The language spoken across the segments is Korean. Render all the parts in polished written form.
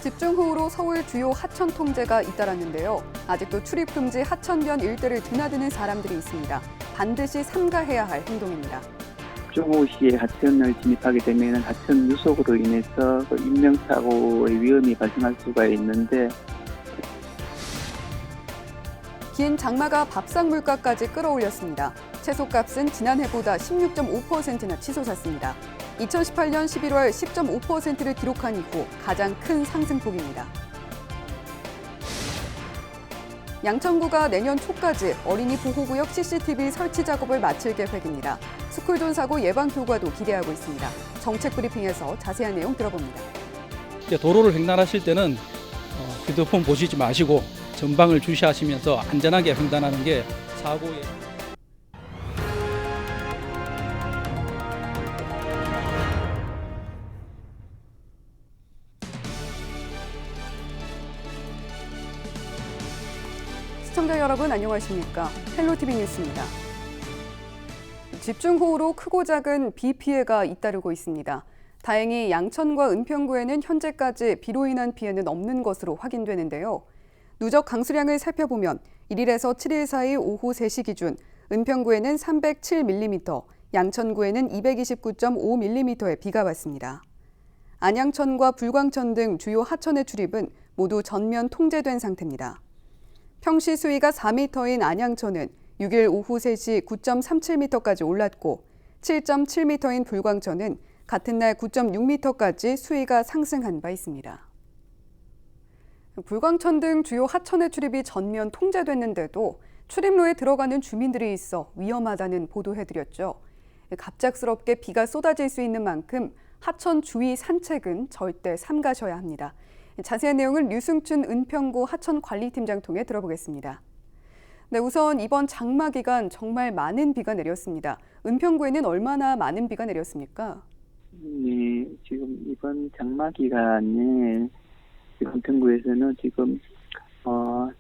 집중호우로 서울 주요 하천 통제가 잇따랐는데요. 아직도 출입 금지 하천변 일대를 드나드는 사람들이 있습니다. 반드시 삼가해야 할 행동입니다. 집중호우 시에 하천을 진입하게 되면 하천 누속으로 인해서 인명사고의 위험이 발생할 수가 있는데 긴 장마가 밥상 물가까지 끌어올렸습니다. 채소값은 지난해보다 16.5%나 치솟았습니다. 2018년 11월 10.5%를 기록한 이후 가장 큰 상승폭입니다. 양천구가 내년 초까지 어린이 보호구역 CCTV 설치 작업을 마칠 계획입니다. 스쿨존 사고 예방 효과도 기대하고 있습니다. 정책 브리핑에서 자세한 내용 들어봅니다. 도로를 횡단하실 때는 휴대폰 보시지 마시고 전방을 주시하시면서 안전하게 횡단하는 게 사고에 시청자 여러분 안녕하십니까? 헬로티비 뉴스입니다. 집중호우로 크고 작은 비 피해가 잇따르고 있습니다. 다행히 양천과 은평구에는 현재까지 비로 인한 피해는 없는 것으로 확인되는데요. 누적 강수량을 살펴보면 1일에서 7일 사이 오후 3시 기준 은평구에는 307mm, 양천구에는 229.5mm의 비가 왔습니다. 안양천과 불광천 등 주요 하천의 출입은 모두 전면 통제된 상태입니다. 평시 수위가 4m인 안양천은 6일 오후 3시 9.37m까지 올랐고 7.7m인 불광천은 같은 날 9.6m까지 수위가 상승한 바 있습니다. 불광천 등 주요 하천의 출입이 전면 통제됐는데도 출입로에 들어가는 주민들이 있어 위험하다는 보도해드렸죠. 갑작스럽게 비가 쏟아질 수 있는 만큼 하천 주위 산책은 절대 삼가셔야 합니다. 자세한 내용을 류승춘 은평구 하천관리팀장 통해 들어보겠습니다. 네, 우선 이번 장마 기간 정말 많은 비가 내렸습니다. 은평구에는 얼마나 많은 비가 내렸습니까? 네, 지금 이번 장마 기간에 은평구에서는 지금 7월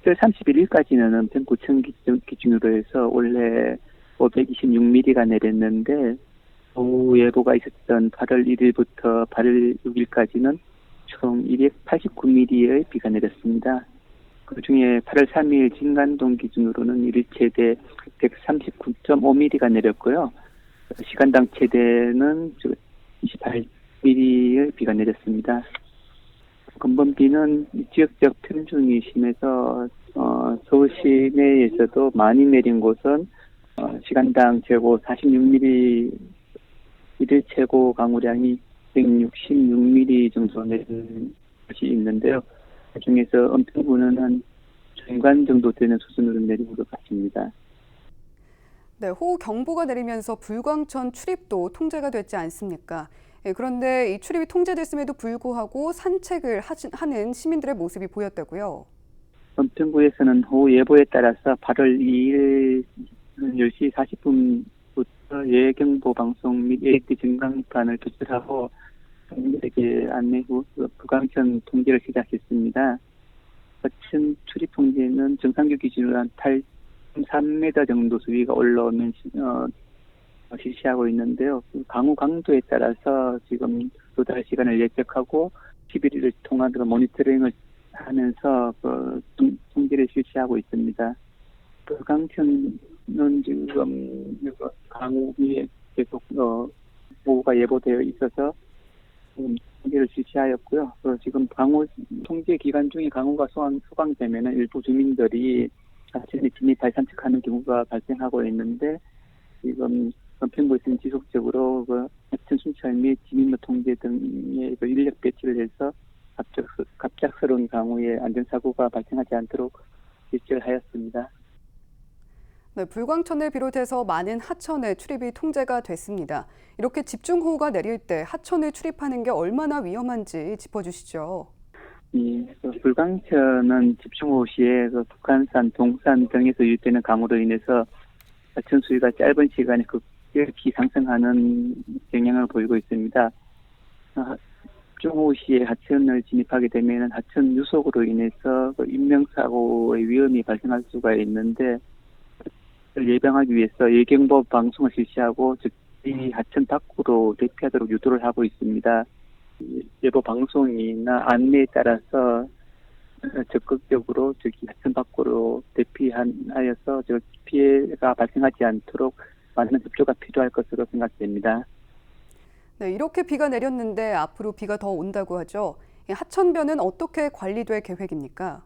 31일까지는 은평구청 기준으로 해서 원래 526mm가 내렸는데 호우 예보가 있었던 8월 1일부터 8월 6일까지는 총 289mm의 비가 내렸습니다. 그중에 8월 3일 진간동 기준으로는 1일 최대 139.5mm가 내렸고요. 시간당 최대는 28mm의 비가 내렸습니다. 근본비는 지역적 편중이 심해서 서울 시내에서도 많이 내린 곳은 시간당 최고 46mm, 1일 최고 강우량이 166mm 정도 내린 것이 있는데요. 그중에서 은평구는 한 중간 정도 되는 수준으로 내린 것 같습니다. 네, 호우 경보가 내리면서 불광천 출입도 통제가 됐지 않습니까? 그런데 이 출입이 통제됐음에도 불구하고 산책을 하는 시민들의 모습이 보였다고요? 은평구에서는 호우 예보에 따라서 8월 2일 10시 40분부터 예경보 방송 및 AT 증강판을 도출하고 국민에게 안내 후 불광천 통제를 시작했습니다. 하천 출입 통제는 정상규 기준으로 한 8.3m 정도 수위가 올라오면 실시하고 있는데요. 강우 강도에 따라서 지금 조달 시간을 예측하고 11일을 통화로 모니터링을 하면서 통제를 실시하고 있습니다. 불광천은 지금 강우 위에 계속 보호가 예보되어 있어서 통제를 실시하였고요. 지금 강우 통제 기간 중에 강우가 소강되면 일부 주민들이 하천에 진입해 산책하는 경우가 발생하고 있는데 지금 은평구에서는 지속적으로 하천 순찰 및 진입로 통제 등의 인력 배치를 해서 갑작스러운 강우에 안전사고가 발생하지 않도록 실시를 하였습니다. 네, 불광천을 비롯해서 많은 하천의 출입이 통제가 됐습니다. 이렇게 집중호우가 내릴 때 하천을 출입하는 게 얼마나 위험한지 짚어주시죠. 예, 불광천은 집중호우 시에 북한산, 동산 등에서 유입되는 강우로 인해서 하천 수위가 짧은 시간에 급격히 상승하는 경향을 보이고 있습니다. 집중호우 시에 하천을 진입하게 되면 하천 누속으로 인해서 인명사고의 위험이 발생할 수가 있는데 예방하기 위해서 예경보 방송을 실시하고 즉시 하천 밖으로 대피하도록 유도를 하고 있습니다. 예보 방송이나 안내에 따라서 적극적으로 하천 밖으로 대피하여서 피해가 발생하지 않도록 많은 협조가 필요할 것으로 생각됩니다. 네, 이렇게 비가 내렸는데 앞으로 비가 더 온다고 하죠. 이 하천변은 어떻게 관리될 계획입니까?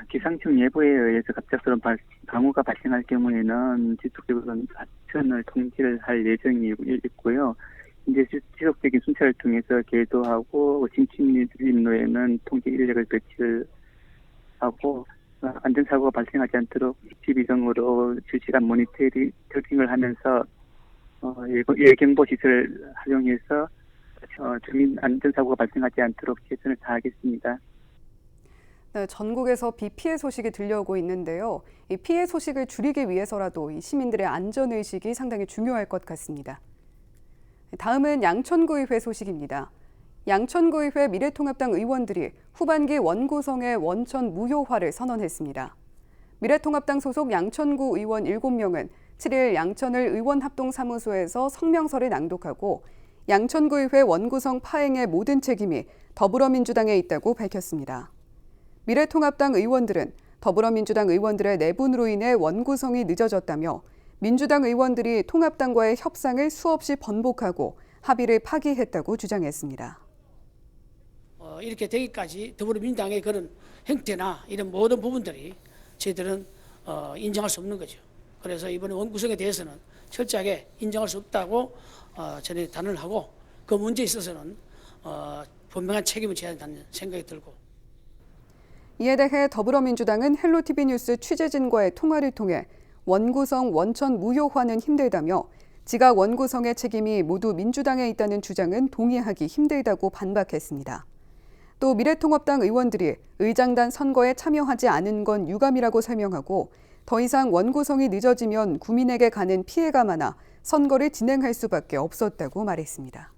기상청 예보에 의해서 갑작스러운 강우가 발생할 경우에는 지속적으로 하천을 통제를 할 예정이 있고요. 이제 지속적인 순찰을 통해서 계도하고 진출입로에는 통제 인력을 배치를 하고 안전사고가 발생하지 않도록 지비정으로 실시간 모니터링을 하면서 예경보 시설을 활용해서 주민 안전사고가 발생하지 않도록 최선을 다하겠습니다. 네, 전국에서 비 피해 소식이 들려오고 있는데요. 이 피해 소식을 줄이기 위해서라도 이 시민들의 안전의식이 상당히 중요할 것 같습니다. 다음은 양천구의회 소식입니다. 양천구의회 미래통합당 의원들이 후반기 원구성의 원천 무효화를 선언했습니다. 미래통합당 소속 양천구 의원 7명은 7일 양천을 의원합동사무소에서 성명서를 낭독하고 양천구의회 원구성 파행의 모든 책임이 더불어민주당에 있다고 밝혔습니다. 미래통합당 의원들은 더불어민주당 의원들의 내분으로 인해 원구성이 늦어졌다며 민주당 의원들이 통합당과의 협상을 수없이 번복하고 합의를 파기했다고 주장했습니다. 이렇게 되기까지 더불어민주당의 그런 행태나 이런 모든 부분들이 저희들은 인정할 수 없는 거죠. 그래서 이번에 원구성에 대해서는 철저하게 인정할 수 없다고 전에 단언을 하고 그 문제에 있어서는 분명한 책임을 져야 한다는 생각이 들고. 이에 대해 더불어민주당은 헬로티비 뉴스 취재진과의 통화를 통해 원구성 원천 무효화는 힘들다며 지각 원구성의 책임이 모두 민주당에 있다는 주장은 동의하기 힘들다고 반박했습니다. 또 미래통합당 의원들이 의장단 선거에 참여하지 않은 건 유감이라고 설명하고 더 이상 원구성이 늦어지면 구민에게 가는 피해가 많아 선거를 진행할 수밖에 없었다고 말했습니다.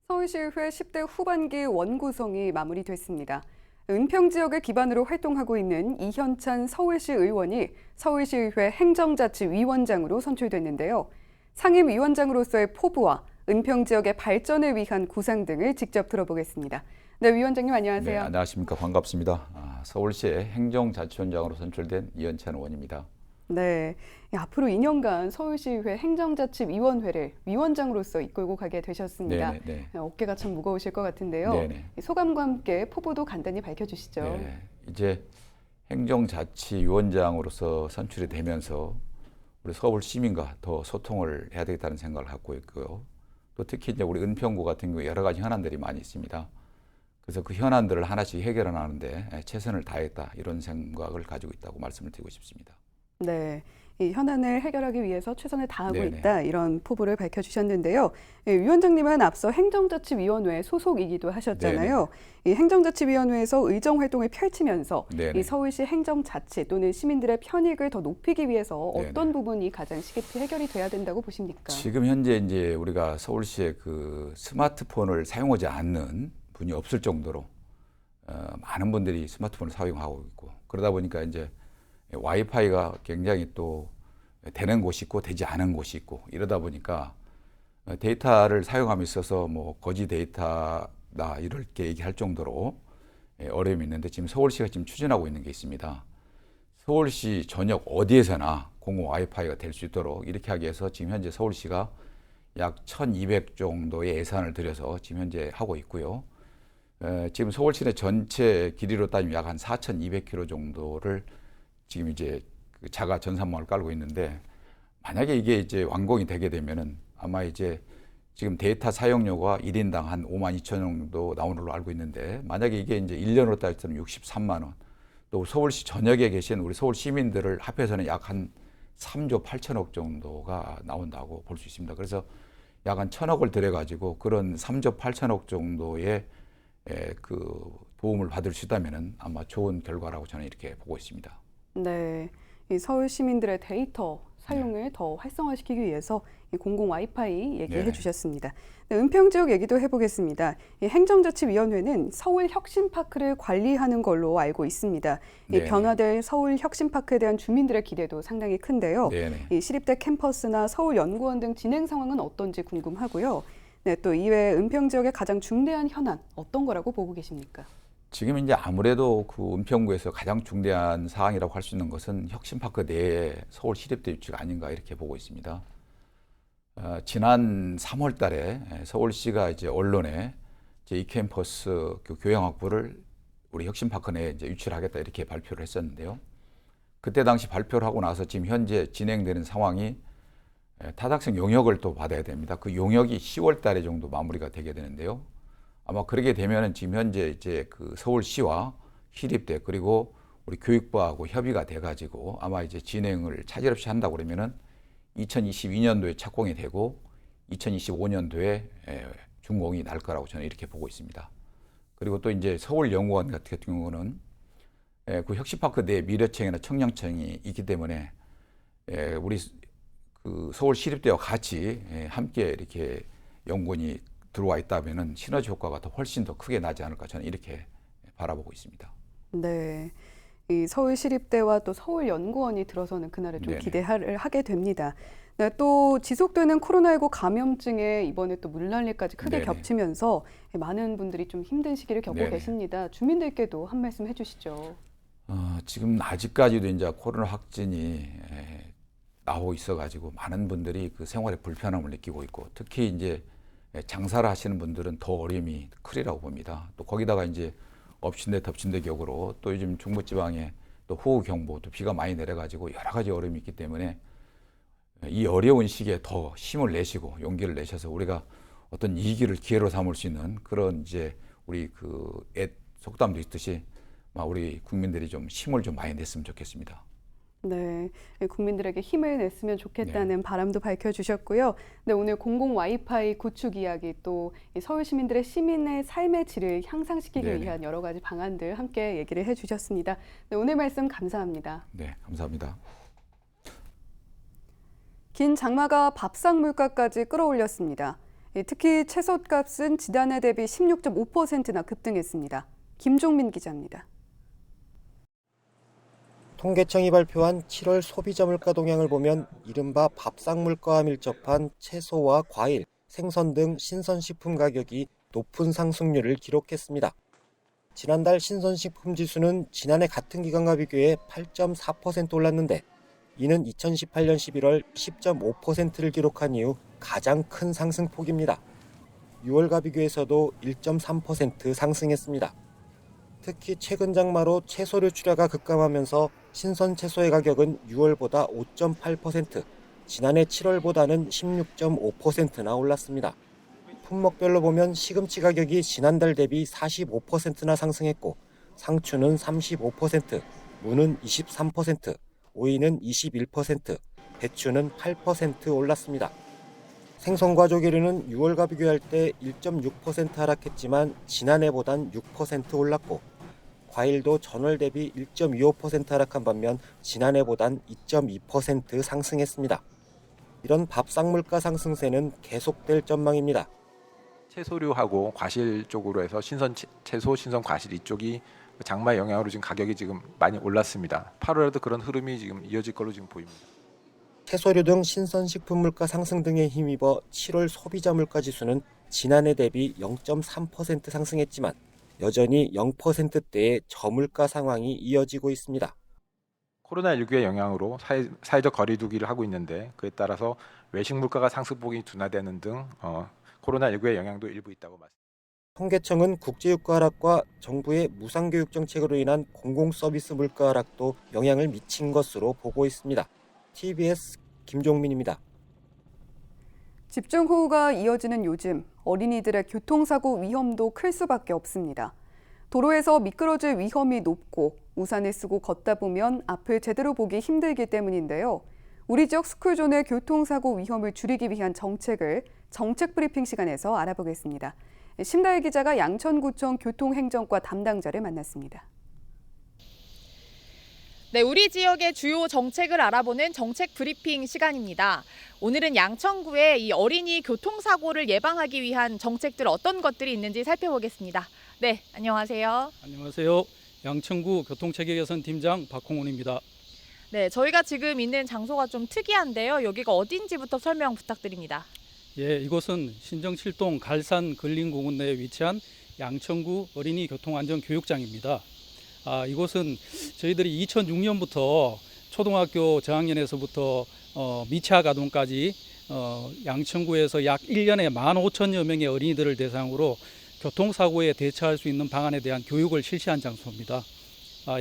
서울시의회 10대 후반기 원구성이 마무리됐습니다. 은평 지역을 기반으로 활동하고 있는 이현찬 서울시 의원이 서울시의회 행정자치위원장으로 선출됐는데요. 상임위원장으로서의 포부와 은평 지역의 발전을 위한 구상 등을 직접 들어보겠습니다. 네, 위원장님 안녕하세요. 네, 안녕하십니까. 반갑습니다. 서울시의 행정자치위원장으로 선출된 이현찬 의원입니다. 네, 앞으로 2년간 서울시의회 행정자치위원회를 위원장으로서 이끌고 가게 되셨습니다. 네. 어깨가 참 무거우실 것 같은데요. 네네. 소감과 함께 포부도 간단히 밝혀주시죠. 네, 이제 행정자치위원장으로서 선출이 되면서 우리 서울 시민과 더 소통을 해야 되겠다는 생각을 갖고 있고요. 또 특히 이제 우리 은평구 같은 경우에 여러 가지 현안들이 많이 있습니다. 그래서 그 현안들을 하나씩 해결해 나가는데 최선을 다했다 이런 생각을 가지고 있다고 말씀을 드리고 싶습니다. 네, 이 현안을 해결하기 위해서 최선을 다하고 네네. 있다 이런 포부를 밝혀주셨는데요. 위원장님은 앞서 행정자치위원회 소속이기도 하셨잖아요. 이 행정자치위원회에서 의정활동을 펼치면서 네네. 이 서울시 행정자치 또는 시민들의 편익을 더 높이기 위해서 어떤 네네. 부분이 가장 시급히 해결이 돼야 된다고 보십니까? 지금 현재 이제 우리가 서울시에 그 스마트폰을 사용하지 않는 분이 없을 정도로 많은 분들이 스마트폰을 사용하고 있고 그러다 보니까 이제 와이파이가 굉장히 또 되는 곳이 있고 되지 않은 곳이 있고 이러다 보니까 데이터를 사용함에 있어서 뭐 거지 데이터다 이렇게 얘기할 정도로 어려움이 있는데 지금 서울시가 지금 추진하고 있는 게 있습니다. 서울시 전역 어디에서나 공공 와이파이가 될 수 있도록 이렇게 하기 위해서 지금 현재 서울시가 약 1,200 정도의 예산을 들여서 지금 현재 하고 있고요. 지금 서울시내 전체 길이로 따지면 약 한 4,200km 정도를 지금 이제 그 자가 전산망을 깔고 있는데 만약에 이게 이제 완공이 되게 되면은 아마 이제 지금 데이터 사용료가 1인당 한 52,000원 정도 나오는 걸로 알고 있는데 만약에 이게 이제 1년으로 따지면 63만 원. 또 서울시 전역에 계신 우리 서울 시민들을 합해서는 약 한 3조 8천억 정도가 나온다고 볼 수 있습니다. 그래서 약 한 1,000억을 들여가지고 그런 3조 8천억 정도의 그 도움을 받을 수 있다면은 아마 좋은 결과라고 저는 이렇게 보고 있습니다. 네, 이 서울 시민들의 데이터 사용을 더 활성화시키기 위해서 이 공공 와이파이 얘기해 네. 주셨습니다. 네, 은평 지역 얘기도 해보겠습니다. 이 행정자치위원회는 서울 혁신파크를 관리하는 걸로 알고 있습니다. 이 네. 변화될 서울 혁신파크에 대한 주민들의 기대도 상당히 큰데요. 네네. 이 시립대 캠퍼스나 서울연구원 등 진행 상황은 어떤지 궁금하고요. 네, 또 이외에 은평 지역의 가장 중대한 현안 어떤 거라고 보고 계십니까? 지금 이제 아무래도 그 은평구에서 가장 중대한 사항이라고 할 수 있는 것은 혁신파크 내에 서울 시립대 유치가 아닌가 이렇게 보고 있습니다. 지난 3월 달에 서울시가 이제 언론에 이제 이 캠퍼스 교양학부를 우리 혁신파크 내에 이제 유치를 하겠다 이렇게 발표를 했었는데요. 그때 당시 발표를 하고 나서 지금 현재 진행되는 상황이 타당성 용역을 또 받아야 됩니다. 그 용역이 10월 달에 정도 마무리가 되게 되는데요. 아마 그렇게 되면은 지금 현재 이제 그 서울시와 시립대 그리고 우리 교육부하고 협의가 돼가지고 아마 이제 진행을 차질 없이 한다고 그러면은 2022년도에 착공이 되고 2025년도에 준공이 날 거라고 저는 이렇게 보고 있습니다. 그리고 또 이제 서울연구원 같은 경우는 그 혁신파크 내 미래청이나 청년청이 있기 때문에 우리 그 서울시립대와 같이 함께 이렇게 연구원이 들어와 있다면은 시너지 효과가 더 훨씬 더 크게 나지 않을까 저는 이렇게 바라보고 있습니다. 네, 이 서울시립대와 또 서울연구원이 들어서는 그날을 좀 네네. 기대를 하게 됩니다. 네, 또 지속되는 코로나19 감염증에 이번에 또 물난리까지 크게 네네. 겹치면서 많은 분들이 좀 힘든 시기를 겪고 네네. 계십니다. 주민들께도 한 말씀 해주시죠. 지금 아직까지도 이제 코로나 확진이 나오고 있어가지고 많은 분들이 그 생활에 불편함을 느끼고 있고 특히 이제 장사를 하시는 분들은 더 어려움이 크리라고 봅니다. 또 거기다가 이제 엎친데 덮친데 격으로 또 요즘 중부지방에 또 호우 경보 또 비가 많이 내려가지고 여러 가지 어려움이 있기 때문에 이 어려운 시기에 더 힘을 내시고 용기를 내셔서 우리가 어떤 위기를 기회로 삼을 수 있는 그런 이제 우리 그 속담도 있듯이 우리 국민들이 좀 힘을 좀 많이 냈으면 좋겠습니다. 네, 국민들에게 힘을 냈으면 좋겠다는 바람도 밝혀주셨고요. 네, 오늘 공공 와이파이 구축 이야기 또 서울 시민들의 시민의 삶의 질을 향상시키기 네네. 위한 여러 가지 방안들 함께 얘기를 해주셨습니다. 네, 오늘 말씀 감사합니다. 네, 감사합니다. 긴 장마가 밥상 물가까지 끌어올렸습니다. 특히 채소값은 지난해 대비 16.5%나 급등했습니다. 김종민 기자입니다. 통계청이 발표한 7월 소비자 물가 동향을 보면 이른바 밥상 물가와 밀접한 채소와 과일, 생선 등 신선식품 가격이 높은 상승률을 기록했습니다. 지난달 신선식품 지수는 지난해 같은 기간과 비교해 8.4% 올랐는데 이는 2018년 11월 10.5%를 기록한 이후 가장 큰 상승폭입니다. 6월과 비교해서도 1.3% 상승했습니다. 특히 최근 장마로 채소류 출하가 급감하면서 신선 채소의 가격은 6월보다 5.8%, 지난해 7월보다는 16.5%나 올랐습니다. 품목별로 보면 시금치 가격이 지난달 대비 45%나 상승했고 상추는 35%, 무는 23%, 오이는 21%, 배추는 8% 올랐습니다. 생선과 조개류는 6월과 비교할 때 1.6% 하락했지만 지난해보단 6% 올랐고 과일도 전월 대비 1.25% 하락한 반면 지난해보단 2.2% 상승했습니다. 이런 밥상 물가 상승세는 계속될 전망입니다. 채소류하고 과실 쪽으로 해서 신선 채소, 신선 과실 이쪽이 장마 영향으로 지금 가격이 지금 많이 올랐습니다. 8월에도 그런 흐름이 지금 이어질 걸로 지금 보입니다. 채소류 등 신선식품 물가 상승 등에 힘입어 7월 소비자 물가 지수는 지난해 대비 0.3% 상승했지만 여전히 0%대의 저물가 상황이 이어지고 있습니다. 코로나19의 영향으로 사회적 거리두기를 하고 있는데 그에 따라서 외식 물가가 상승폭이 둔화되는 등 코로나19의 영향도 일부 있다고 말씀드립니다. 통계청은 국제유가 하락과 정부의 무상교육 정책으로 인한 공공서비스 물가 하락도 영향을 미친 것으로 보고 있습니다. TBS 김종민입니다. 집중호우가 이어지는 요즘 어린이들의 교통사고 위험도 클 수밖에 없습니다. 도로에서 미끄러질 위험이 높고 우산을 쓰고 걷다 보면 앞을 제대로 보기 힘들기 때문인데요. 우리 지역 스쿨존의 교통사고 위험을 줄이기 위한 정책을 정책 브리핑 시간에서 알아보겠습니다. 심다혜 기자가 양천구청 교통행정과 담당자를 만났습니다. 네, 우리 지역의 주요 정책을 알아보는 정책 브리핑 시간입니다. 오늘은 양천구의 이 어린이 교통사고를 예방하기 위한 정책들 어떤 것들이 있는지 살펴보겠습니다. 네, 안녕하세요. 안녕하세요. 양천구 교통체계 개선 팀장 박홍훈입니다. 네, 저희가 지금 있는 장소가 좀 특이한데요. 여기가 어딘지부터 설명 부탁드립니다. 예, 이곳은 신정7동 갈산 근린공원 내에 위치한 양천구 어린이 교통안전교육장입니다. 이곳은 저희들이 2006년부터 초등학교 저학년에서부터 미취학 아동까지 양천구에서 약 1년에 15,000여 명의 어린이들을 대상으로 교통사고에 대처할 수 있는 방안에 대한 교육을 실시한 장소입니다.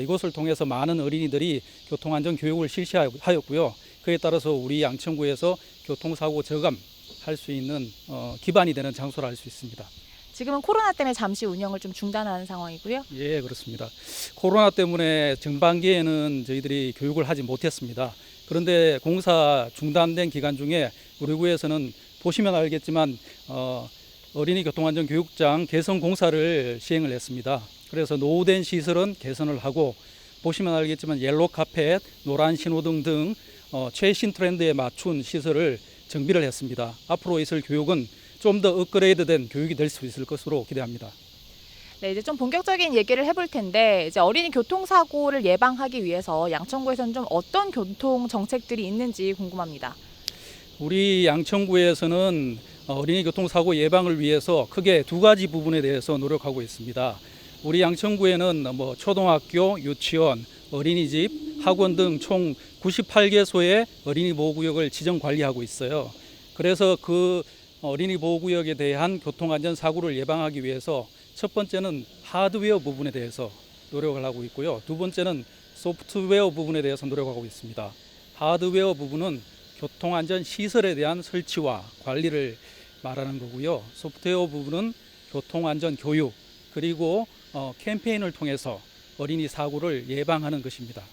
이곳을 통해서 많은 어린이들이 교통안전 교육을 실시하였고요. 그에 따라서 우리 양천구에서 교통사고 저감할 수 있는 기반이 되는 장소라 할 수 있습니다. 지금은 코로나 때문에 잠시 운영을 좀 중단하는 상황이고요. 예, 그렇습니다. 코로나 때문에 전반기에는 저희들이 교육을 하지 못했습니다. 그런데 공사 중단된 기간 중에 우리 구에서는 보시면 알겠지만 어린이 교통안전교육장 개선 공사를 시행을 했습니다. 그래서 노후된 시설은 개선을 하고 보시면 알겠지만 옐로 카펫, 노란 신호등 등 최신 트렌드에 맞춘 시설을 정비를 했습니다. 앞으로 있을 교육은 좀 더 업그레이드된 교육이 될 수 있을 것으로 기대합니다. 네, 이제 좀 본격적인 얘기를 해볼 텐데 이제 어린이 교통사고를 예방하기 위해서 양천구에서는 좀 어떤 교통 정책들이 있는지 궁금합니다. 우리 양천구에서는 어린이 교통사고 예방을 위해서 크게 두 가지 부분에 대해서 노력하고 있습니다. 우리 양천구에는 초등학교, 유치원, 어린이집, 학원 등 총 98개소의 어린이 보호구역을 지정 관리하고 있어요. 그래서 그 어린이 보호구역에 대한 교통안전사고를 예방하기 위해서 첫 번째는 하드웨어 부분에 대해서 노력을 하고 있고요. 두 번째는 소프트웨어 부분에 대해서 노력하고 있습니다. 하드웨어 부분은 교통안전시설에 대한 설치와 관리를 말하는 거고요. 소프트웨어 부분은 교통안전 교육 그리고 캠페인을 통해서 어린이 사고를 예방하는 것입니다.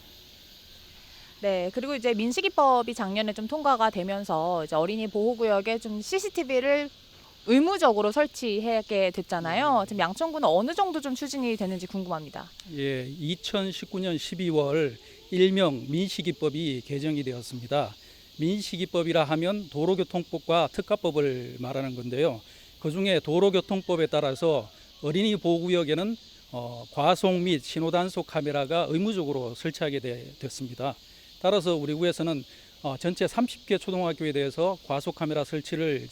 네, 그리고 이제 민식이법이 작년에 좀 통과가 되면서 이제 어린이 보호구역에 좀 CCTV를 의무적으로 설치하게 됐잖아요. 지금 양천구는 어느 정도 좀 추진이 되는지 궁금합니다. 예, 2019년 12월 일명 민식이법이 개정이 되었습니다. 민식이법이라 하면 도로교통법과 특가법을 말하는 건데요. 그중에 도로교통법에 따라서 어린이 보호구역에는 과속 및 신호단속 카메라가 의무적으로 설치하게 됐습니다. 따라서 우리 구에서는 전체 30개 초등학교에 대해서 과속 카메라 설치를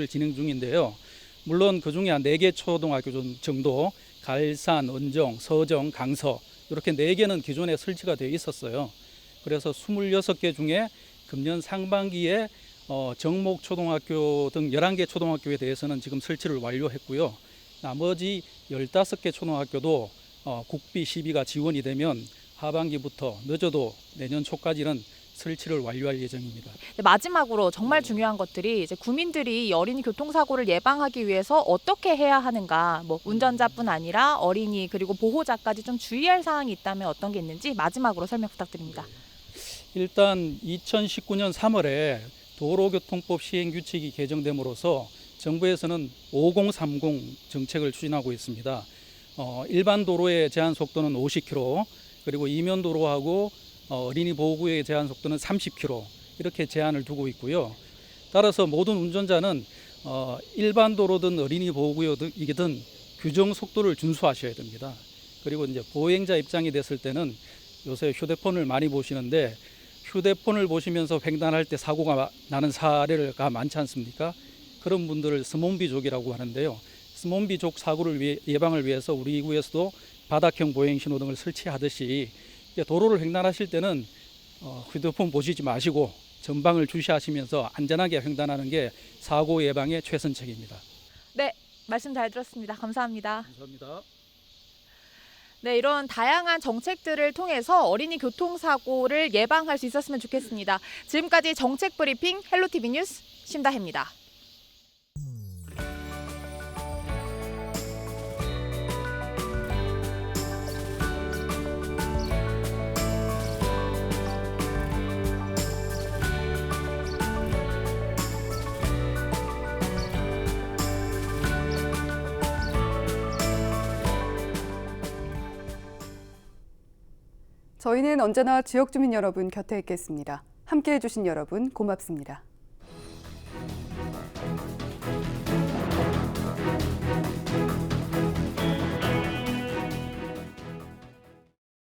진행 중인데요. 물론 그중에 한 4개 초등학교 정도 갈산, 은정, 서정, 강서 이렇게 4개는 기존에 설치가 되어 있었어요. 그래서 26개 중에 금년 상반기에 정목 초등학교 등 11개 초등학교에 대해서는 지금 설치를 완료했고요. 나머지 15개 초등학교도 국비 시비가 지원이 되면 하반기부터 늦어도 내년 초까지는 설치를 완료할 예정입니다. 네, 마지막으로 정말 중요한 것들이 이제 구민들이 어린이 교통사고를 예방하기 위해서 어떻게 해야 하는가, 운전자뿐 아니라 어린이 그리고 보호자까지 좀 주의할 사항이 있다면 어떤 게 있는지 마지막으로 설명 부탁드립니다. 일단 2019년 3월에 도로교통법 시행규칙이 개정됨으로써 정부에서는 5030 정책을 추진하고 있습니다. 일반 도로의 제한 속도는 50km, 그리고 이면 도로하고 어린이 보호구역의 제한 속도는 30km 이렇게 제한을 두고 있고요. 따라서 모든 운전자는 일반 도로든 어린이 보호구역이든 규정 속도를 준수하셔야 됩니다. 그리고 이제 보행자 입장이 됐을 때는 요새 휴대폰을 많이 보시는데 휴대폰을 보시면서 횡단할 때 사고가 나는 사례가 많지 않습니까? 그런 분들을 스몬비족이라고 하는데요. 스몬비족 사고를 예방을 위해서 우리 구에서도 바닥형 보행 신호등을 설치하듯이 도로를 횡단하실 때는 휴대폰 보시지 마시고 전방을 주시하시면서 안전하게 횡단하는 게 사고 예방의 최선책입니다. 네, 말씀 잘 들었습니다. 감사합니다. 감사합니다. 네, 이런 다양한 정책들을 통해서 어린이 교통사고를 예방할 수 있었으면 좋겠습니다. 지금까지 정책 브리핑 헬로티비 뉴스 심다혜입니다. 저희는 언제나 지역 주민 여러분 곁에 있겠습니다. 함께해 주신 여러분 고맙습니다.